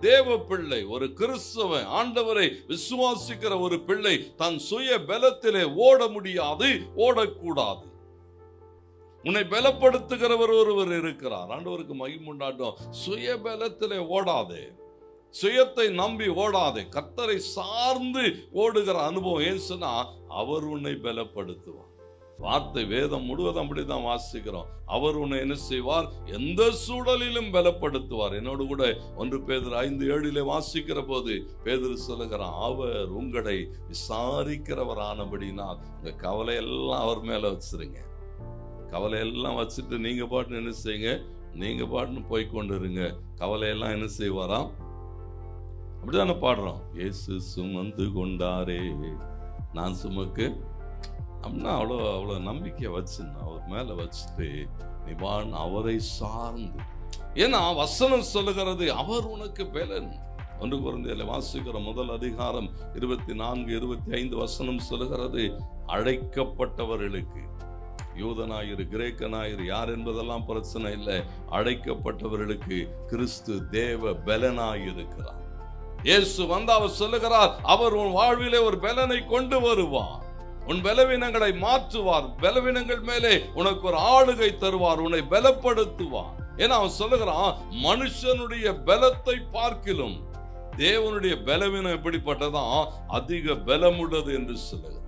தேவ பிள்ளை, ஒரு கிறிஸ்தவன், ஆண்டவரை விசுவாசிக்கிற ஒரு பிள்ளை தன் சுய பலத்திலே ஓட முடியாது, ஓடக்கூடாது. உன்னை பலப்படுத்துகிறவர் ஒருவர் இருக்கிறார். ஆண்டவருக்கு மகிமை உண்டாட்டும். சுய பலத்திலே ஓடாதே, சுயத்தை நம்பி ஓடாதே. கர்த்தரை சார்ந்து ஓடுகிற அனுபவம் ஏன் சொன்னா அவர் உன்னை பலப்படுத்துவார். வார்த்தை வேதம் முழுவதும் அப்படிதான் வாசிக்கிறோம். அவர் உன்னை என்ன செய்வார்? எந்த சூழலிலும் பலப்படுத்துவார். என்னோடு கூட 1 பேதுரு 5:7 வாசிக்கிற போது பேதுரு சொல்லுகிறான், அவர் உங்களை விசாரிக்கிறவர் ஆனபடினால் உங்க கவலையெல்லாம் அவர் மேல வச்சிருங்க. கவலையெல்லாம் வச்சுட்டு நீங்க பாட்டு என்ன செய்யுங்க, நீங்க பாட்டுன்னு போய்கொண்டு இருங்க. கவலையெல்லாம் என்ன செய்வாராம்? அப்படிதானே பாடுறோம். இயேசு சுமந்து கொண்டாரே நான் சுமக்கு அப்படின்னா அவ்வளோ நம்பிக்கையை வச்சுன்னு அவர் மேல வச்சுட்டு நீ வாழ் அவரை சார்ந்து. ஏன்னா வசனம் சொல்லுகிறது அவர் உனக்கு பலன். 1 கொரிந்தியரில் வாசிக்கிற 1 அதிகாரம் 24-25 வசனம் சொல்லுகிறது, அழைக்கப்பட்டவர்களுக்கு, யூதனாயிரு கிரேக்கனாயிரு யார் என்பதெல்லாம் பிரச்சனை இல்லை, அழைக்கப்பட்டவர்களுக்கு கிறிஸ்து தேவ பலனாயிருக்கிறார். இயேசு வந்து அவர் சொல்லுகிறார், அவர் உன் வாழ்விலே ஒரு பலனை கொண்டு வருவார், உன் பலவீனங்களை மாற்றுவார், பலவீனங்கள் மேலே உனக்கு ஒரு ஆளுகை தருவார், உன்னை பலப்படுத்துவார். ஏன்னா அவன் சொல்லுகிறான், மனுஷனுடைய பலத்தை பார்க்கிலும் தேவனுடைய பலவீனம் எப்படிப்பட்டதான் அதிக பலமுள்ளது என்று சொல்லுகிறார்.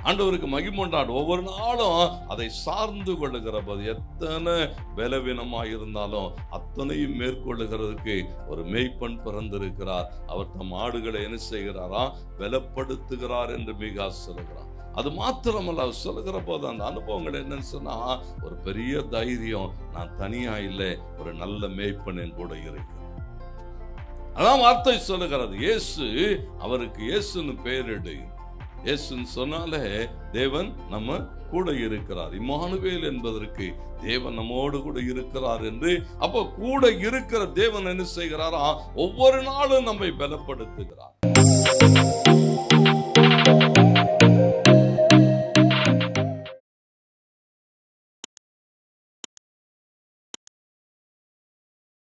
ஆண்டவருக்கு மகிமை உண்டாடு. ஒவ்வொரு நாளும் அதை சார்ந்து கொள்ளுகிற போது எத்தனை பலவீனமாக இருந்தாலும் அத்தனையும் மேற்கொள்ளுகிறதுக்கு ஒரு மேய்ப்பன் பிறந்திருக்கிறார். அவர் தம் ஆடுகளை என்ன செய்கிறாரா? பலப்படுத்துகிறார் என்று மிக சொல்லுகிறார். அது மாத்திரமல்ல, அவர் சொல்லுகிற போது அந்த அனுபவங்கள் என்னன்னு சொன்னா ஒரு பெரிய தைரியம். நான் தனியா இல்லை, ஒரு நல்ல மேய்ப்பன் என் கூட இருக்கிறார். அதான் வார்த்தை சொல்லுகிறது. இயேசு, அவருக்கு இயேசுன்னு பெயரிடு. இயேசுன்னு சொன்னாலே தேவன் நம்ம கூட இருக்கிறார். இம்மானுவேல் என்பதற்கு தேவன் நம்மோடு கூட இருக்கிறார் என்று. அப்போ கூட இருக்கிற தேவன் என்ன செய்கிறாரா? ஒவ்வொரு நாளும் நம்மை பலப்படுத்துகிறார்.